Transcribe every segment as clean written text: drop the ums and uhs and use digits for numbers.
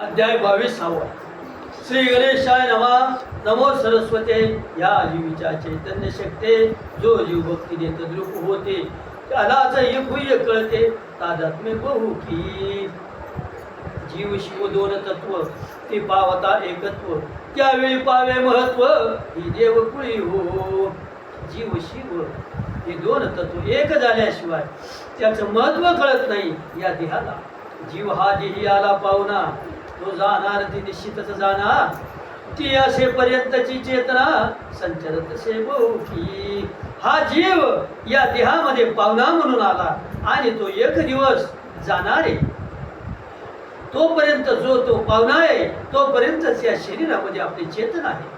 अध्याय 22. श्री गणेशाय नमः. नमो सरस्वते. या जीवीच्या चैतन्य शक्ते जो जीव भक्ती देत द्रुप होते त्यालाच एकूय कळते तादात्म्य बहु की. जीव शिव दोन तत्व ते पावता एकत्व त्यावेळी पावे महत्व ही देवकुळी हो. जीव शिव हे दोन तत्व एक झाल्याशिवाय त्याचं महत्व कळत नाही या देहाला. जीव हा देही आला पाहुणा तो जाणार ती निश्चितच जाणार. ती असेपर्यंतची चेतना संचरत से की. हा जीव या देहामध्ये पाहुणा म्हणून आला आणि तो एक दिवस जाणार आहे. तोपर्यंत जो तो पाहुणा आहे तोपर्यंतच या शरीरामध्ये आपली चेतना आहे.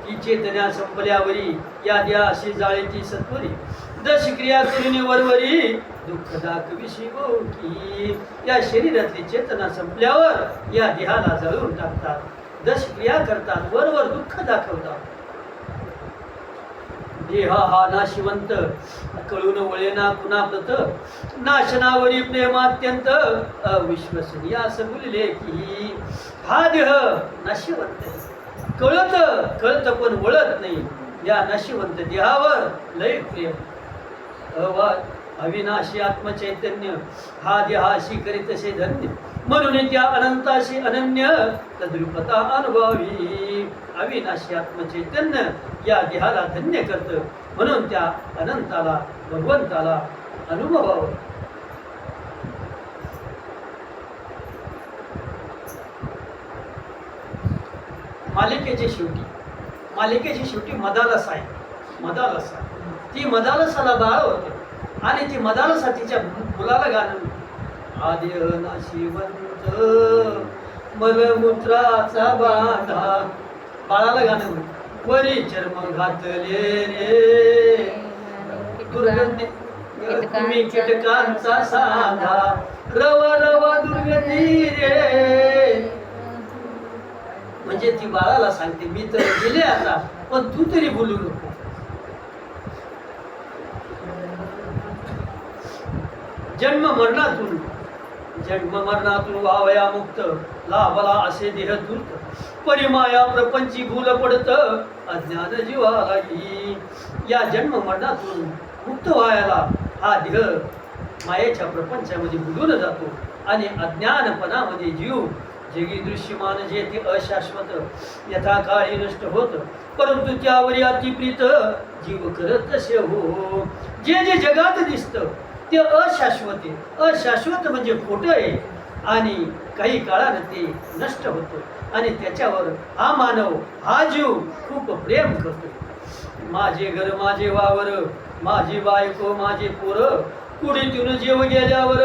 ती चेतना संपल्यावरी या देहाशी जाळीची सत्वरी दश क्रिया करून वरवरी दुःख दाखविशी की. या शरीरातली चेतना संपल्यावर या देहाला जळून टाकतात, दश क्रिया करतात, वरवर दुःख दाखवतात. देह हा नाशिवंत कळून वळेना कुणा प्रत नाशनावरी प्रेमात्यंत अविश्वसनीय असं बोलले की. हा देह नाशिवंत आहे, कळत पण वळत नाही. या नाशिवंत देहावर लय प्रेम. अविनाशी आत्मचैतन्य हा देहाशी करीतसे धन्य म्हणून त्या अनंताशी अनन्य तद्रुपता अनुभवी. अविनाशी आत्मचैतन्य या देहाला धन्य करतं म्हणून त्या अनंताला भगवंताला अनुभवावं. मालिकेची शेवटी मदालस आहे. ती मदालसाला बाळ होते आणि ती मदालसा तिच्या मुलाला गाणं. आदि नाशिवंत मलमूत्राचा बांधा. बाळाला गाणं. वरी चर्म घातले रे दुर्गंधी तुम्ही कीटकांचा सांधा. रव रव दुर्गंधी रे. म्हणजे ती बाळाला सांगते मी तर गेले आता पण तू तरी बोलू नको. जन्म मरणातून व्हावया मुक्त लाभला असे देह धूर्त. परिमाया प्रपंची भूल पडत अज्ञान जीवाला ही. या जन्म मरणातून मुक्त व्हायला हा देह मायेच्या प्रपंचामध्ये बुडून जातो आणि अज्ञानपणामध्ये जीव जगी दृश्यमान जे ते अशाश्वत यथा काळी नष्ट होत परंतु त्यावरी अतिप्रीत जीव करत तसे हो. जे जे जगात दिसतं ते अशाश्वत आहे. अशाश्वत म्हणजे खोटं आहे आणि काही काळानं ते नष्ट होतं आणि त्याच्यावर हा मानव हा जीव खूप प्रेम करतो. माझे घर माझे वावर माझी बायको माझे पोरं कुडीतून जीव गेल्यावर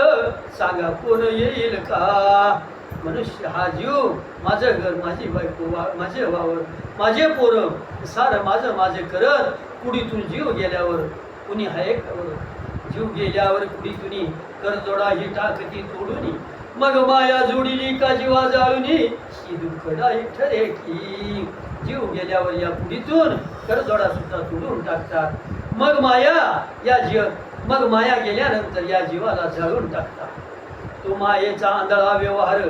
सांगा कोण येईल का. मनुष्य हा जीव माझं घर माझी बायको माझे वावर माझे पोरं सारं माझं करत कुडीतून जीव गेल्यावर कुणी आहे का. जीव गेल्यावर कुडीतुनी करजोडा ही टाकती तोडूनी मग माया जोडीली का जीवा जाळूनी ही दुःखदायी ठरे की. जीव गेल्यावर या कुडीतून करजोडा सुद्धा तोडून टाकतात. मग माया गेल्यानंतर या जीवाला जाळून टाकतात. तो मायेचा आंधळा व्यवहार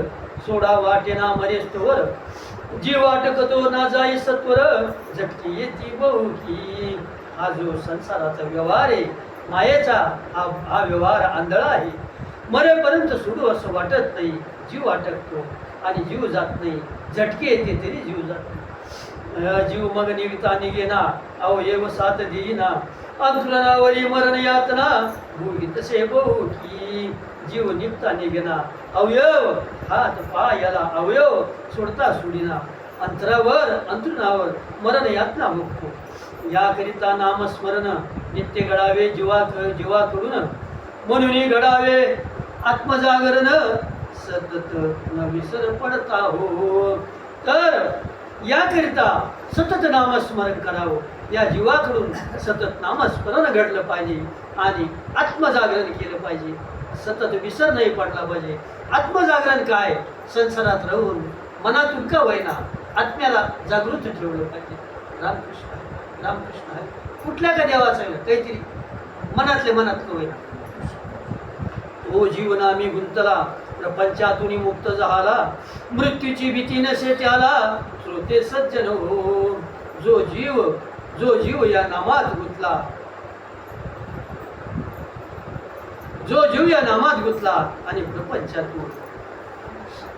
सोडा वाटेना मरेस्तवर. जीव अटकतो ना जाई सत्वर झटकी येती बहु की. हा जो संसाराचा व्यवहार आहे मायेचा हा व्यवहार आंधळा आहे. मरेपर्यंत सोडू असं वाटत नाही. जीव अटकतो आणि जीव जात नाही. झटके येते तरी जीव जात नाही. जीव मग निविता निघेना अवयव साथ देईना अंथरुणावरी मरण यातना भोगी तसे बहु की. जीव निघता निघेना अवयव हात पायाला अवयव सोडता सोडीना अंतरुणावर मरण यातना भोगतो. याकरिता नामस्मरण नित्य घडावे जीवाकडून म्हणून घडावे आत्मजागरण सतत न विसर पडता हो. तर याकरिता सतत नामस्मरण करावं. या जीवाकडून सतत नामस्मरण घडलं पाहिजे आणि आत्मजागरण केलं पाहिजे. सतत विसर नाही पडला पाहिजे. आत्मजागरण काय संसारात राहून मनातून का होईना आत्म्याला जागृत ठेवलं पाहिजे. रामकृष्ण आहे कुठल्या का देवाचं काहीतरी मनातले मनात होईना. तो जीवनामी गुंतला प्रपंचातून मुक्त झाला, मृत्यूची भीती नसे त्याला. श्रोते सज्जन हो, जो जीव या नामात गुंतला, जो जीव या नामात गुंतला आणि प्रपंचातून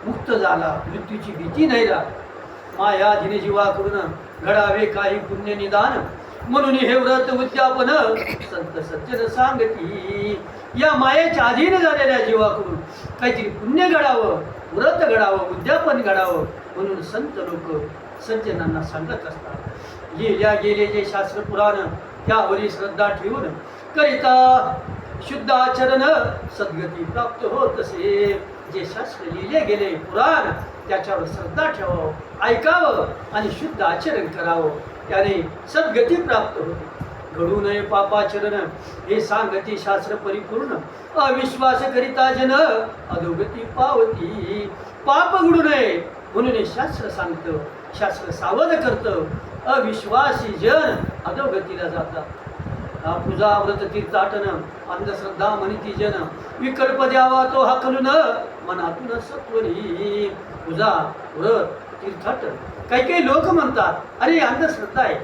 मुक्त झाला, मृत्यूची भीती नाही राहत. मायाधीन जीवाकडून घडावे काही पुण्य निदान, म्हणून हे व्रत उद्यापन संत सज्जन सांगती. या मायेच्या अधीन झालेल्या जीवाकडून काहीतरी पुण्य घडावं, व्रत घडावं, उद्यापन घडावं म्हणून संत लोक सज्जनांना सांगत असतात. लिहिल्या गेले जे शास्त्र पुराण त्यावरी श्रद्धा ठेवून करिता शुद्ध आचरण सद्गती प्राप्त होत असे. जे शास्त्र लिहिले गेले पुराण त्याच्यावर श्रद्धा ठेवावं, ऐकावं आणि शुद्ध आचरण करावं, त्याने सद्गती प्राप्त होते. घडू नये पापाचरण हे सांगती शास्त्र परिपूर्ण, अविश्वास करिता जन अधोगती पावती. पाप घडू नये म्हणून हे शास्त्र सांगतं, शास्त्र सावध करतं. अविश्वासी जन अधोगतीला जातात. पूजा व्रत तीर्थाटन अंधश्रद्धा म्हणती जन, विकल्प द्यावा तो हाकलून मनातून सत्वरी. पूजा व्रत तीर्थाटन काही काही लोक म्हणतात अरे अंधश्रद्धा आहे,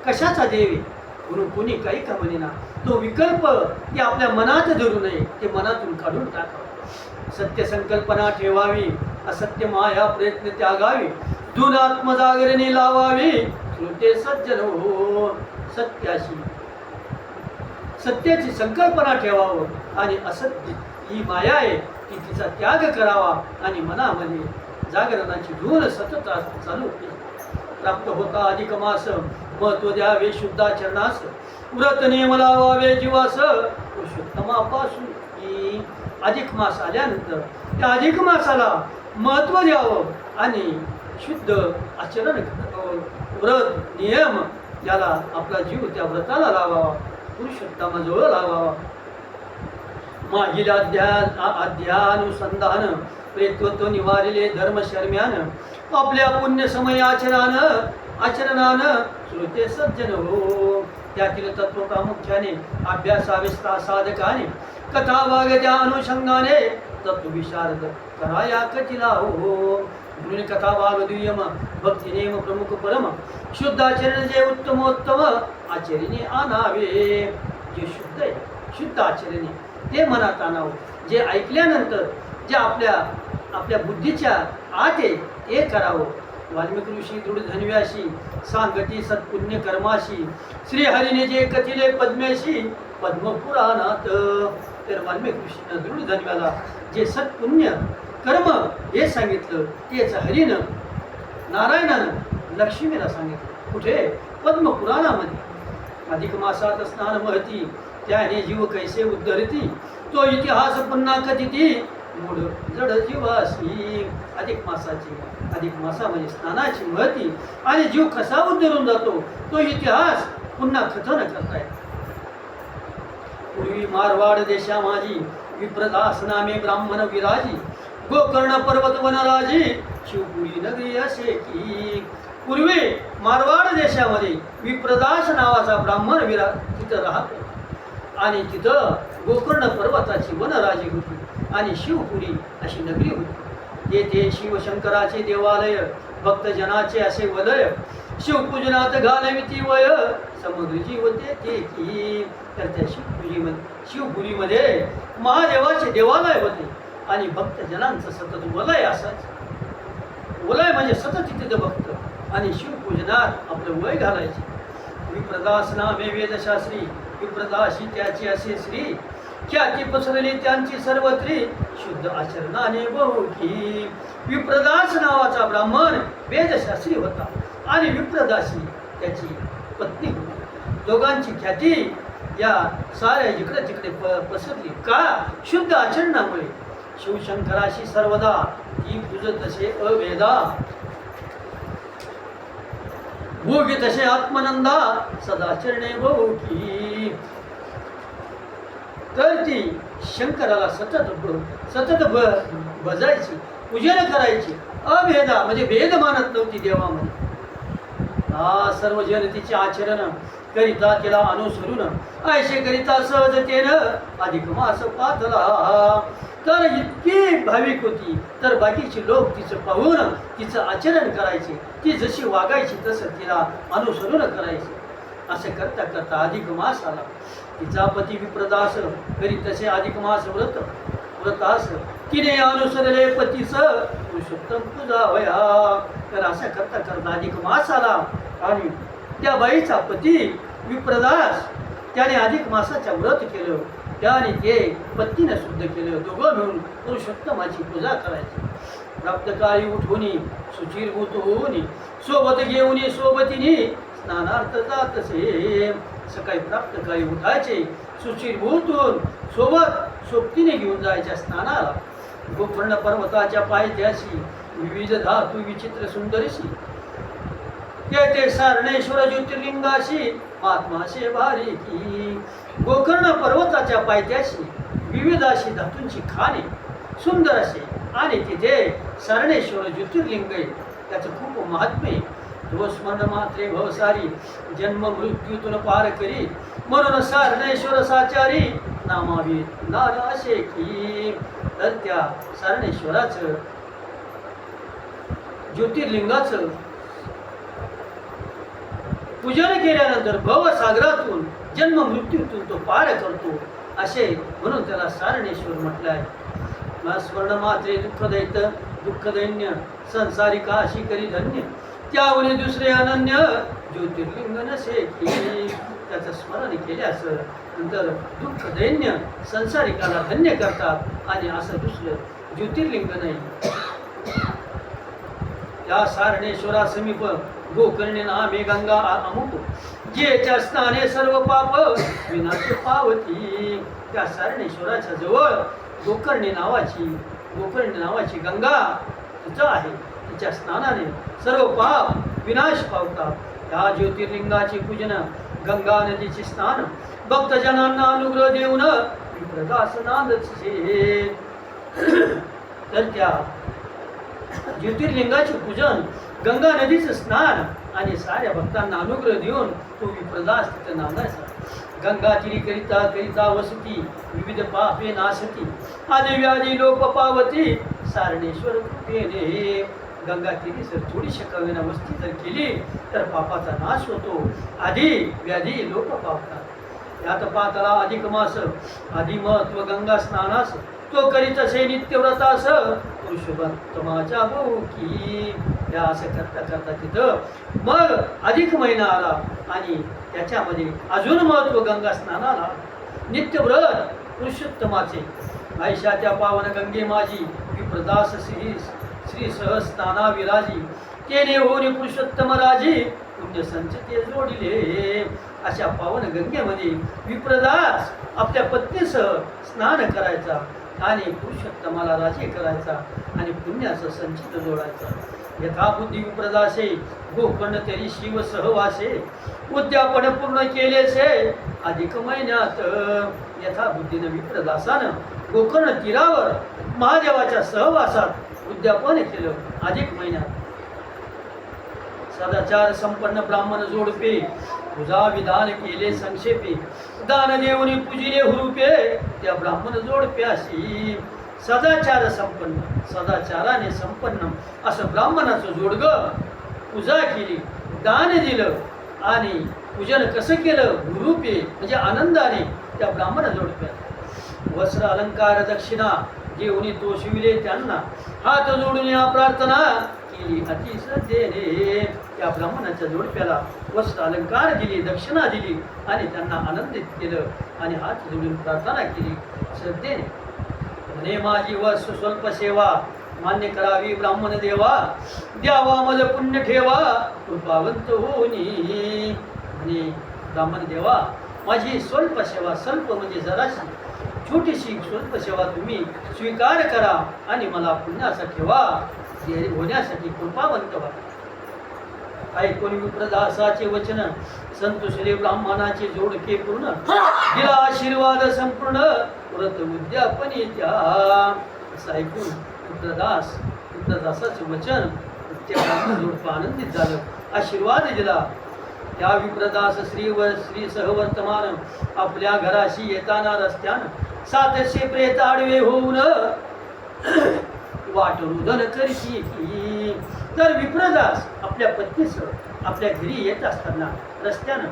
कशाचा देव आहे म्हणून कोणी काही का म्हणेना. तो विकल्प ते आपल्या मनात धरू नये, ते मनातून काढून टाकावे. सत्य संकल्पना ठेवावी, असत्य माया प्रयत्न त्यागावी, दून आत्मजागरणी लावावी. श्रोते सज्जन हो, सत्याची संकल्पना ठेवावं आणि असत्य ही माया आहे ती तिचा त्याग करावा आणि मनामध्ये जागरणाची धून सतत चालू केली. प्राप्त होता अधिक मास, महत्व द्यावे शुद्धाचरणास, व्रत नियम लावावे जीवास. पुरुषोत्तमापासून की अधिक मास आल्यानंतर त्या अधिक मासाला महत्व द्यावं आणि शुद्ध आचरण करावं. व्रत नियम त्याला आपला जीव त्या व्रताला लावावा, पुरुषोत्तमाजवळ लावावा. मागील अध्यानुसंधान प्रेतत्व निवारिले धर्म शर्म्यान, आपल्या पुण्य समय आचरणान श्रोते सज्जन हो. त्यातील तत्व प्रामुख्याने अभ्यासावे साधकाने, कथा वागत्या अनुषंगाने तत्वविशारद कराया कचिला हो. म्हणून कथा भाग दुय्यम, भक्ती नेम प्रमुख परम, शुद्ध आचरण जे उत्तमोत्तम आचरणे आणावे. जे शुद्ध आहे, शुद्ध आचरणे ते मनात आणावं. जे ऐकल्यानंतर जे आपल्या बुद्धीच्या आत आहे ते करावं. वाल्मिकी ऋषी दृढ धन्व्याशी सांगती सत्पुण्य कर्माशी, श्रीहरीने जे कथिले पद्मेशी पद्मपुराणात. तर वाल्मिकी ऋषीनं दृढ धन्व्याला जे सत्पुण्य कर्म हे सांगितलं तेच हरीनं नारायणानं लक्ष्मीला सांगितलं. कुठे? पद्मपुराणामध्ये. अधिक मासात स्नान महती, त्याने जीव कैसे उद्धरती, तो इतिहास पुन्हा कथिती मूढ जड जीवासी. अधिक मासामध्ये स्नानाची महती आणि जीव कसा उद्धरून जातो तो इतिहास पुन्हा कथन करतायत. पूर्वी मारवाड देशा माझी, विप्रदास नामे ब्राह्मण विराजी, गोकर्ण पर्वत वनराजी, शिवपुरी नगरी असे की. पूर्वी मारवाड देशामध्ये विप्रदास नावाचा ब्राह्मण विराज तिथं राहतो आणि तिथं गोकर्ण पर्वताची वनराजी होती आणि शिवपुरी अशी नगरी होती. येथे शिवशंकराचे देवालय, भक्तजनाचे असे वलय, शिवपूजनात घालविती वय, समग्र जीव ते की. तर त्या शिवपुरीमध्ये महादेवाचे देवालय होते आणि भक्तजनांचं सतत वलय असायचं. वलय म्हणजे सतत तिथे भक्त आणि शिवपूजनात आपलं वय घालायचे. विप्रदास नामे वेदशास्त्री, विप्रदासी त्याची असे श्री, ख्याती पसरली त्यांची सर्वत्री, शुद्ध आचरणाने बहुकी. विप्रदास नावाचा ब्राह्मण वेदशास्त्री होता आणि विप्रदासी त्याची पत्नी होती. दोघांची ख्याती या साऱ्या जिकडे तिकडे पसरली. का? शुद्ध आचरणामुळे. शिवशंकराशी सर्वदा ती पूजत असे अवेदा, भोगी तसे आत्मनंदा, सदाचरणे बहुकी. तर ती शंकराला सतत भजायची, पूजन करायची. अभेदा म्हणजे भेद मानत नव्हती देवामध्ये. सर्व जन तिचे आचरण करिता तिला अनुसरून, ऐशे करिता सहजतेनं अधिक मास पातला. तर इतकी भाविक होती, तर बाकीचे लोक तिचं पाहून तिचं आचरण करायचे, ती जशी वागायची तसं तिला अनुसरून करायचे. असं करता करता अधिक मास आला. तिचा पती विप्रदास घरी तसे अधिक मास व्रतास तिने अनुसरले पतीचं पुरुषोत्तम पूजा वया. तर असं करता करता अधिक मास आला आणि त्या बाईचा पती विप्रदास त्याने अधिक मासाच्या व्रत केलं, त्याने ते पत्नीने शुद्ध केलं. दोघं मिळून पुरुषोत्तमाची पूजा करायची. प्राप्तकाळी उठवून शुचिरभूत होऊन सोबत घेऊन सोबतीने स्नानार्थ जात असे. सकाळी प्राप्तकाळी उठायचे, शुचिरभूत होऊन सोबत सोबतीने घेऊन जायच्या स्नानाला. गोकर्ण पर्वताच्या पायथ्याशी विविध धातू विचित्र सुंदरशी ते सारणेश्वर ज्योतिर्लिंगाशी महात्माशे भारी की. गोकर्ण पर्वताच्या पायथ्याशी विविध अशी धातूंची खाणे सुंदर असे आणि तिथे सारणेश्वर ज्योतिर्लिंग आहे. त्याचं खूप महात्म्य आहे. तो स्मरण मात्रे भवसारी जन्म मृत्यूतून पार करी, म्हणून सारणेश्वर साचारी नामावी नाराशे की. तर त्या सारणेश्वराचं ज्योतिर्लिंगाचं पूजन केल्यानंतर भवसागरातून जन्म मृत्यूतून तो पार करतो असे म्हणून त्याला सारणेश्वर म्हटलं आहे. स्वर्ण मात्रे दुःखदैन्य संसारिका अशी करी धन्य, त्याहून दुसरे अनन्य ज्योतिर्लिंग नसे की. त्याचं स्मरण केल्यास नंतर दुःख दैन्य संसारिकाला धन्य करतात आणि असं दुसरं ज्योतिर्लिंग नाही. त्या सारणेश्वरा समीप गोकर्णे नामे गंगा अमुक, जेच्या स्नाने सर्व पाप विनाश पावती. त्या सारणेश्वराच्या जवळ गोकर्णे नावाची गंगा तिचं आहे. तिच्या स्नानाने सर्व पाप विनाश पावतात. त्या ज्योतिर्लिंगाची पूजन, गंगा नदीचे स्नान भक्तजनांना अनुग्रह देऊन विप्रदास नांदचे. तर त्या ज्योतिर्लिंगाचे पूजन, गंगा नदीचं स्नान आणि साऱ्या भक्तांना अनुग्रह देऊन तो विप्रदास तिथे नांदायचा. गंगा तिरी करिता करिता वसती विविध पापे नाशती, आदी व्याधी लोप पावती सारणेश्वर कृपेने. गंगा तिरी जर थोडीशी कवेना वस्ती जर केली तर पापाचा नाश होतो, आधी व्याधी लोप पावतात. यात पातला अधिक मास आधी महत्व गंगा स्नानास, तो करीत असे नित्यव्रतास पुरुषोत्तमाच्या भोवकी. या असं करता करता तिथं मग अधिक महिना आला आणि त्याच्यामध्ये अजून महत्व गंगा स्नानाला. नित्यव्रत पुरुषोत्तमाचे आयशा त्या पावन गंगे माझी विप्रदास श्री सहस्ताना विराजी, तेने होऊन पुरुषोत्तम राजी पुण्य संचते जोडिले. अशा पावन गंगेमध्ये विप्रदास आपल्या पत्नीसह स्नान करायचा आणि पुरुषोत्तमाला राजी करायचा आणि पुण्याचं संचित जोडायचा. यथा बुद्धी विप्रदासे गोकर्ण तरी शिव सहवासे, उद्यापन पूर्ण केलेसे अधिक महिन्यात. यथा बुद्धीनं विप्रदासानं गोकर्ण तीरावर महादेवाच्या सहवासात उद्यापन केलं अधिक महिन्यात. सदाचार संपन्न ब्राह्मण जोडपे तुझा विधान केले संक्षेपे, दान देऊनी पूजिले हुरूपे त्या ब्राह्मण जोडप्याशी. सदाचार संपन्न, सदाचाराने संपन्न असं ब्राह्मणाचं जोडगं पूजा केली, दान दिलं आणि पूजन कसं केलं हुरूपे म्हणजे आनंदाने त्या ब्राह्मण जोडप्या. वस्त्र अलंकार दक्षिणा देऊनी तो शिविले त्यांना, हात जोडून या प्रार्थना केली अतिश्रद्धेने. त्या ब्राह्मणाच्या जोडप्याला वस्त्र अलंकार दिली, दक्षिणा दिली आणि त्यांना आनंदित केलं आणि हात जोडून प्रार्थना केली श्रद्धेने. म्हणे माझी वस स्वल्प सेवा मान्य करावी ब्राह्मण देवा, द्यावा मज पुण्य ठेवा कृपावंत होनी. म्हणे ब्राह्मण देवा माझी स्वल्प सेवा, स्वल्प म्हणजे जराशी छोटीशी स्वल्प सेवा तुम्ही स्वीकार करा आणि मला पुण्याचा ठेवा होण्यासाठी कृपावंत व्हा. ऐकून विप्रदासाचे वचन संतोषले ब्राह्मणाचे जोडके पूर्ण, दिला आशीर्वाद संपूर्ण व्रत उद्यापने त्या. असं ऐकून विप्रदासाचे वचन त्या जोडपं आनंदित झालं, आशीर्वाद दिला. त्या विप्रदास श्री सहवर्तमान आपल्या घराशी येताना रस्त्यानं 700 प्रेत आडवे होऊन वाट रुदन करती की. तर विप्रदास आपल्या पत्नीसह आपल्या घरी येत असताना रस्त्यानं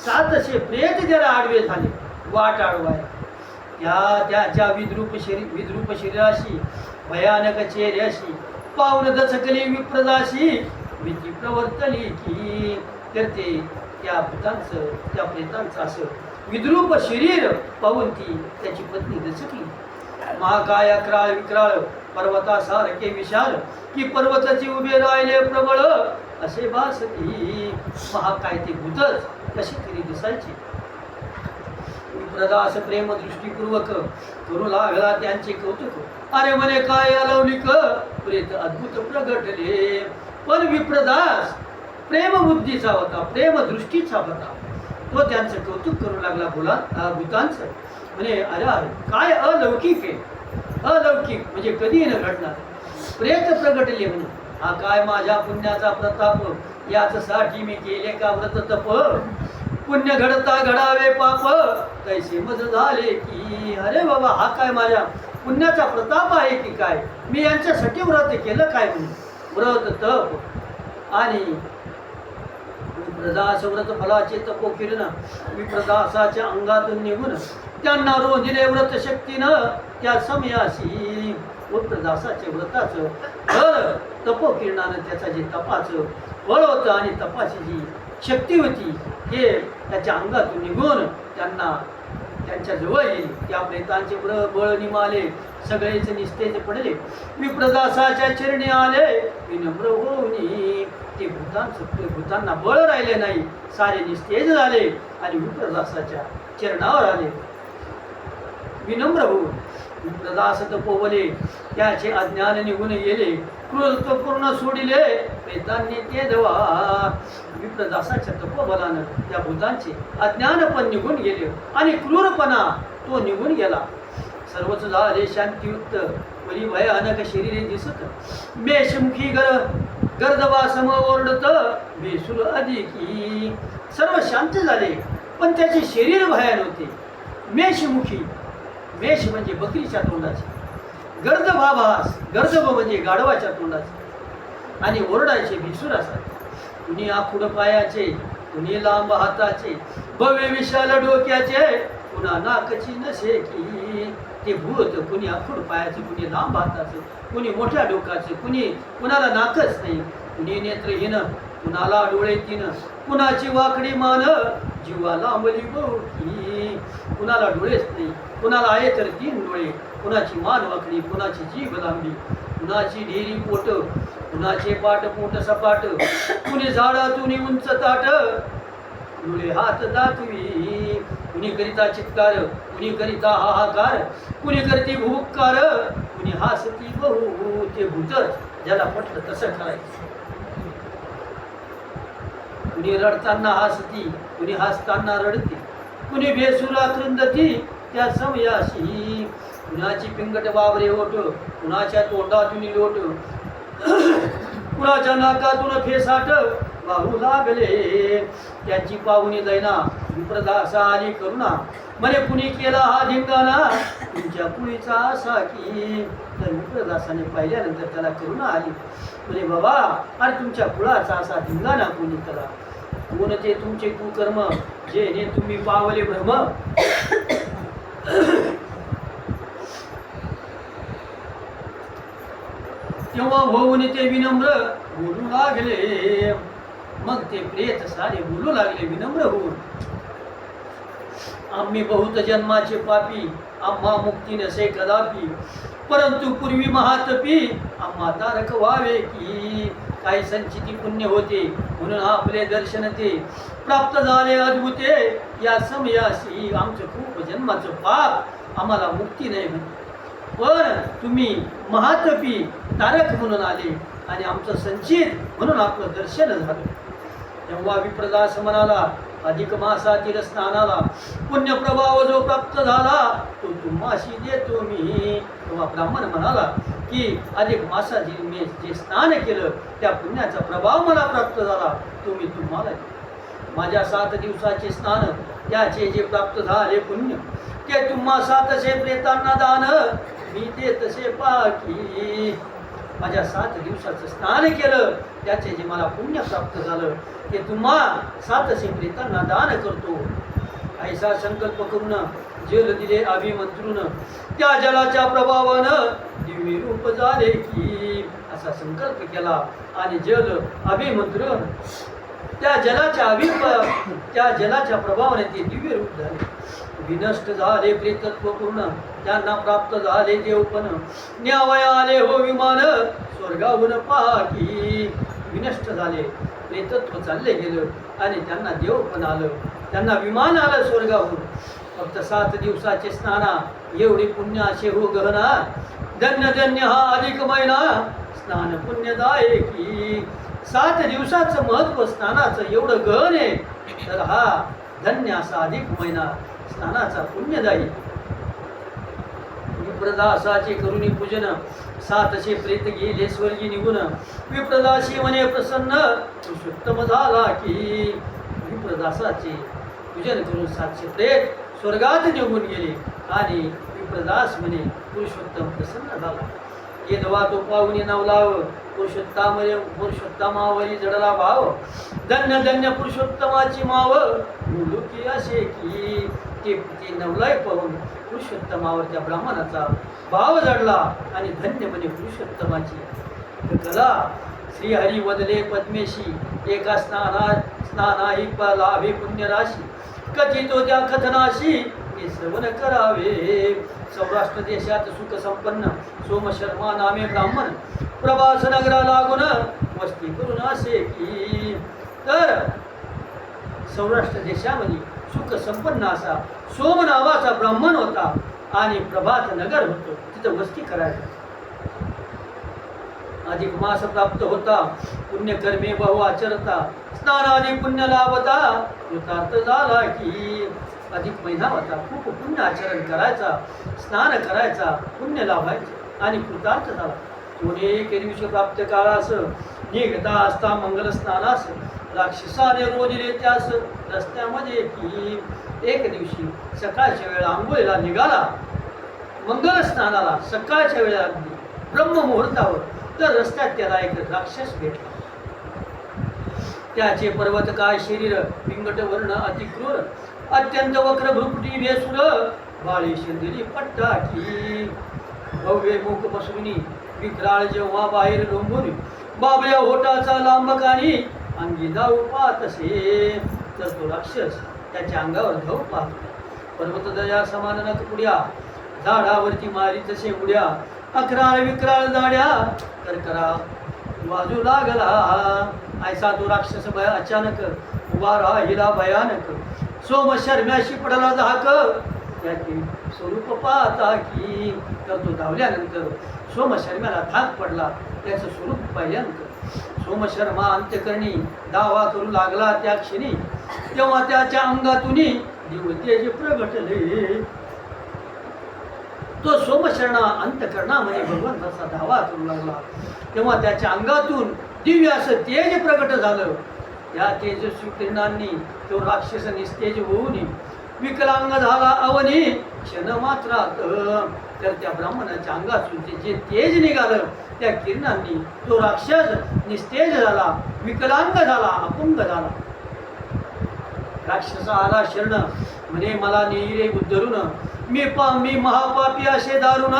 700 प्रेत त्याला आडवे झाले, वाट आडवाय. त्याच्या विद्रूप शरीराशी भयानक चेहऱ्याशी पाऊन दचकली विप्रदाशी भीती प्रवर्तली की. तर ते त्या प्रेतांचं असं विद्रूप शरीर पाहून ती त्याची पत्नी दचकली. महाकाय क्राळ विक्राळ पर्वतासारखे विशाल की पर्वताची उभे राहिले प्रबळ असे भासती. महाकाय ते भूतच कशी तरी दिसायची. विप्रदास प्रेम दृष्टीपूर्वक करू लागला त्यांचे कौतुक. अरे म्हणे काय अलौकिक प्रेत अद्भुत प्रगटले. पण विप्रदास प्रेम बुद्धीचा होता, प्रेम दृष्टीचा होता. तो त्यांचं कौतुक करू लागला भूतांचं. म्हणे अरे अरे काय अलौकिक आहे. अलौकिक म्हणजे कधी न घडणार. प्रेत प्रगटले म्हणे. हा काय माझ्या पुण्याचा प्रताप. याचसाठी मी केले का व्रत तप. पुण्य घडता घडावे पाप तैसे मज झाले की. अरे बाबा हा काय माझ्या पुण्याचा प्रताप आहे की काय. मी यांच्यासाठी व्रत केलं काय म्हणे. व्रत तप आणि विप्रदास व्रत फलाचे तपोकिरण विप्रदासाच्या अंगातून निघून त्यांना रोजिले व्रत शक्तीनं त्या समयाशी. विप्रदासाचे व्रताचं फळ तपोकिरणानं त्याचा जे तपाचं फळ होतं आणि तपाची जी शक्ती होती हे त्याच्या अंगातून निघून त्यांच्या जवळ येईल. त्या प्रेतांचे बळ निमाले सगळेच निस्तेज पडले. विप्रदासाच्या चरणी आले विनम्र होऊनी. ते भूतांना बळ राहिले नाही, सारे निस्तेज झाले आणि विप्रदासाच्या चरणावर आले विनम्र होऊन. विप्रदास तपोवले त्याचे अज्ञान निघून गेले. क्रूरत्व पूर्ण सोडिले प्रेतांनी ते देवा. विप्रदासाच्या तपोबलानं त्या भूतांचे अज्ञान पण निघून गेले आणि क्रूरपणा तो निघून गेला. सर्वच झाले शांतियुक्त वरी भयानक शरीरे दिसत. मेषमुखी गर्दवासम ओरडत बेसूर अधिकी. सर्व शांत झाले पण त्याचे शरीर भयान होते. मेषमुखी, मेष म्हणजे बकरीच्या तोंडाचे, गर्दभाभास गर्दभ म्हणजे गाढवाच्या तोंडाचे आणि ओरडायचे भिसुरासारखे. कुणी आखूड पायाचे, कुणी लांब हाताचे, भव्य विशाल डोक्याचे, पुन्हा नाकची नसे की. ते भूत कुणी आखूड पायाचे, कुणी लांब हाताचे, कुणी मोठ्या डोक्याचे, कुणाला नाकच नाही, कुणी नेत्रहीन, कुणाला डोळे तीन, कुणाची वाकडी मान जीवा लांबली बहुकी. कुणाला डोळेच नाही, कुणाला आहे तर 3 डोळे, कुणाची मान वाकडी, कुणाची जीभ लांबी, कुणाची ढेरी पोट, कुणाचे पाट पोट सपाट, कुणी झाडातून उंच ताट, डोळे हात दाखवी. कुणी करिता चित्कार, कुणी करिता हाहाकार, कुणी करती भूकार, कुणी हासती बहु. ते भूतच ज्याला पटलं तसं करायचं. कुणी रडताना हसती, कुणी हसताना रडती, कुणी बेसुरा कृंदती त्या समयाशी. कुणाची पिंगट बाबरे ओट, कुणाच्या तोंडातून लोट, कुणाच्या नाकातून फेसाट वाहू लागले. त्याची पाहुणी दैना विप्रदासा आली करुणा. म्हणे कुणी केला हा धिंगाणा तुमच्या कुळीचा असा की. तर विप्रदासाने पाहिल्यानंतर त्याला करुणा आली. म्हणे बाबा अरे तुमच्या कुळाचा असा धिंगाणा कोणी केला. कोण ते तुमचे कुकर्म जेणे तुम्ही पावले भ्रम. तेव्हा होऊन ते विनम्र बोलू लागले. मग ते प्रेत सारे बोलू लागले विनम्र होऊन. आम्ही बहुत जन्माचे पापी, आम्हा मुक्ती नसे कदापि, परंतु पूर्वी महातपी आम्हा तारक व्हावे की. काही संचिती पुण्य होते म्हणून आपले दर्शन ते प्राप्त झाले अद्भुते. या समयाशी आमचं खूप जन्माचं पाप आम्हाला मुक्ती नाही म्हणते. पण तुम्ही महातपी तारक म्हणून आले आणि आमचं संचित म्हणून आपलं दर्शन झालं. तेव्हा विप्रदास म्हणाला अधिक मासातील स्नानाला पुण्यप्रभाव जो प्राप्त झाला तो तुम्हाशी देतो मी. तेव्हा ब्राह्मण म्हणाला की अधिक मासातील मी जे स्नान केलं त्या पुण्याचा प्रभाव मला प्राप्त झाला तो मी तुम्हाला. माझ्या 7 दिवसाचे स्नान त्याचे जे प्राप्त झाले पुण्य ते तुम्हा सातशे प्रेतांना दान मी ते तसे पाकी. माझ्या 7 दिवसाचं स्नान केलं त्याचे जे मला पुण्य प्राप्त झालं ते तुम्हा 700 प्रेतांना दान करतो. ऐसा संकल्प करून जल दिले अभिमंत्रून त्या जलाच्या प्रभावानं दिव्य रूप झाले की. असा संकल्प केला आणि जल अभिमंत्रून त्या जलाच्या प्रभावाने ते दिव्य रूप झाले. विनष्ट झाले प्रेतत्व पूर्ण त्यांना प्राप्त झाले देवपण. न्यावया आले हो विमान स्वर्गाहून पाकी. विनष्ट झाले प्रेतत्व चालले गेलं आणि त्यांना देवपण आलं, त्यांना विमान आलं स्वर्गाहून. फक्त 7 दिवसाचे स्नाना एवढे पुण्य असे हो गहना. धन्य धन्य हा अधिक महिना स्नान पुण्यदायकी. 7 दिवसाचं महत्व स्नानाचं एवढं गहन आहे तर हा धन्य असा अधिक महिना स्नानाचा पुण्यदायी. विप्रदासाचे करुणी पूजन 700 प्रेत गेले स्वर्गी निघून. विप्रदासी म्हणे प्रसन्न पुरुषोत्तम झाला की. विप्रदासाचे पूजन करून 700 प्रेत स्वर्गात निघून गेले आणि विप्रदास म्हणे पुरुषोत्तम प्रसन्न झाला. येदवा तो पाहुणे नवलाव पुरुषोत्तमावरी जडला भाव. धन्य धन्य पुरुषोत्तमाची माव मुलुकी असे की. ते नवलाय पाहून पुरुषोत्तमावर त्या ब्राह्मणाचा भाव जडला आणि धन्य म्हणे पुरुषोत्तमाची कला. श्रीहरी वदले पद्मेशी एका स्नानाही लाभे पुण्यराशी. कथितो त्या कथनाशी हे श्रवण करावे. सौराष्ट्र देशात सुख संपन्न सोम शर्मा नामे ब्राह्मण प्रभास नगरा लागून वस्ती करून असे की. तर सौराष्ट्र देशामध्ये सुख संपन्न असा सोम नावाचा ब्राह्मण होता आणि प्रभात नगर होतं, तिथं वस्ती करायला. अधिक मास प्राप्त होता पुण्यकर्मे बहु आचरता. स्नानादी पुण्य लाभता कृतार्थ झाला की. अधिक महिना होता, खूप पुण्य आचरण करायचा, स्नान करायचा, पुण्य लाभायचं आणि कृतार्थ झाला. कोणी एक दिवशी प्राप्त काळास निघता असता मंगल स्नानास राक्षसाने रोजले त्यास रस्त्यामध्ये की. एक दिवशी सकाळच्या वेळा आंघोळीला निघाला मंगल स्नानाला सकाळच्या वेळा ब्रह्ममुहूर्तावर. तर रस्त्यात त्याला एक राक्षस भेटला. त्याचे पर्वतकाय शरीर पिंगट वर्ण अतिक्रूर अत्यंत वक्र भ्रुकुटी भेसुर बाळी शिंदिरी पट्टा की. भव्य मुख पसरुनी विक्राळ जेव्हा बाहेर डोंबून बाबल्या होटाचा लांबकानी अंगी धाव पाहत असे. तर तो राक्षस त्याच्या अंगावर धाव पाहतो. पर्वतदया समान नकपुड्या झाडावरती मारी तसे उड्या. अकराळ विक्राळ जाड्या करकरा वाजू लागला. ऐसा तो राक्षस अचानक उभा राहिला भयानक. सोम शर्म्याशी पडला झाक त्याचे स्वरूप पाहता की. तर तो धावल्यानंतर सोम शर्म्याला धाक पडला त्याचं स्वरूप पाहिल्यानंतर. सोम शर्मा अंत्यकरणी दावा करू लागला त्या क्षणी. तेव्हा त्याच्या अंगातून दिवतेज प्रगटले. तो सोमशरणा अंतकरणामध्ये भगवंताचा धावा करू लागला तेव्हा त्याच्या अंगातून दिव्य असं तेज प्रगट झालं. या तेजस्वी किरणांनी तो राक्षस निस्तेज होऊन विकलांग झाला अवनी क्षण मात्रात. तर त्या ब्राह्मणाच्या अंगातून जे तेज निघालं त्या किरणांनी तो राक्षस निस्तेज झाला, विकलांग झाला, अपंग झाला. राक्षस आला शरण म्हणे मला नेई रे उद्धरून. मी महापापी असे दारुण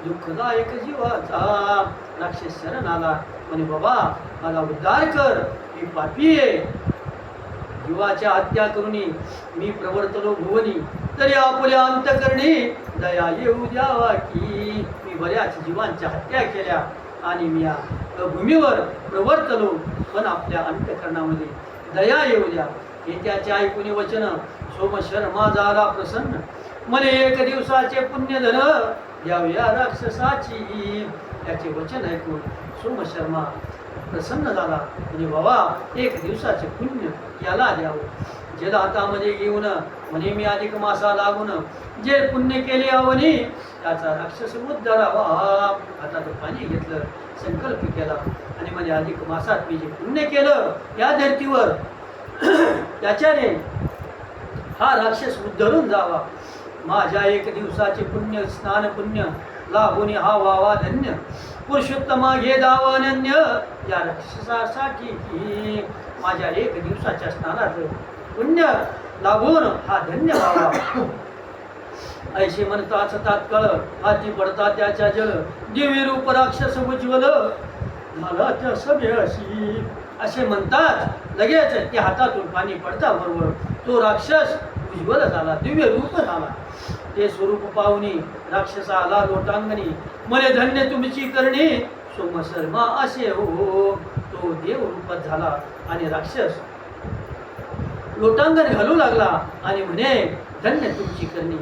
दुःखदायक जीवाचा. राक्षस शरण आला म्हणे बाबा मला उद्धार कर, मी पापी आहे. जीवाच्या हत्या करुनी मी प्रवर्तलो भुवनी. तरी आपुल्या अंतकरणी दया येऊ द्यावा की. मी बऱ्याच जीवांच्या हत्या केल्या आणि मी या भूमीवर प्रवर्तलो पण आपल्या अंतकरणामध्ये दया येऊ द्या. हे त्याचे ऐकून वचन सोम शर्मा झाला प्रसन्न. म्हणे एक दिवसाचे पुण्यधन द्यावे या राक्षसाची. त्याचे वचन ऐकून सोम शर्मा प्रसन्न झाला. म्हणजे बाबा एक दिवसाचे पुण्य याला द्यावं. जल हातामध्ये घेऊन म्हणे मी अधिक मासा लागून जे पुण्य केले आवनी त्याचा राक्षस उद्धारावा. आता तो पाणी घेतलं, संकल्प केला आणि म्हणजे अधिक मासात मी जे पुण्य केलं या धर्तीवर त्याच्याने हा राक्षस उद्धरून जावा. माझ्या एक दिवसाचे पुण्य स्नान पुण्य लाभून हा वावा धन्य. पुरुषोत्तमा घे दाव अनन्य या राक्षसासाठी. माझ्या एक दिवसाच्या स्नानाचं पुण्य लाभून हा धन्य व्हावा. ऐशी म्हणताच तात्काळ हाती पडता त्याच्या जल. दिव्य रूप राक्षस उज्ज्वल मला त्या सभेशी. असे म्हणतात लगेच ते हातातून पाणी पडता बरोबर तो राक्षस उज्ज्वल झाला, दिव्य रूप झाला. ते स्वरूप पाहुनी राक्षस आला लोटांगणी. मरे धन्य तुमची करणी सोम शर्मा असे हो. तो देव रूपात झाला आणि राक्षस लोटांगण घालू लागला आणि म्हणे धन्य तुमची करणी.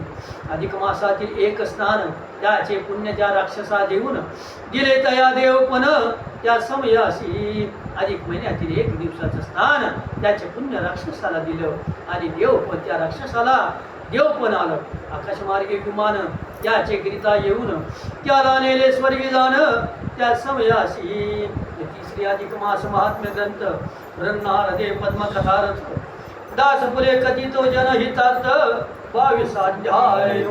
अधिक मासातील एक स्नान त्याचे पुण्य त्या राक्षसा देऊन दिले तया देवपण त्या समयासी. अधिक महिन्यातील एक दिवसाचं स्नान त्याचे पुण्य राक्षसाला दिलं आणि देवपण त्या राक्षसाला देवपण आलं. आकाशमार्गे विमान त्याचे करिता येऊन त्याला नेले स्वर्गी जाण त्या समयासी. तिसरी अधिक मास महात्म्य ग्रंथ रंगणार दे पद्मकथारथ दासपुरे कथितो जनहितार्थ 22 अध्याय.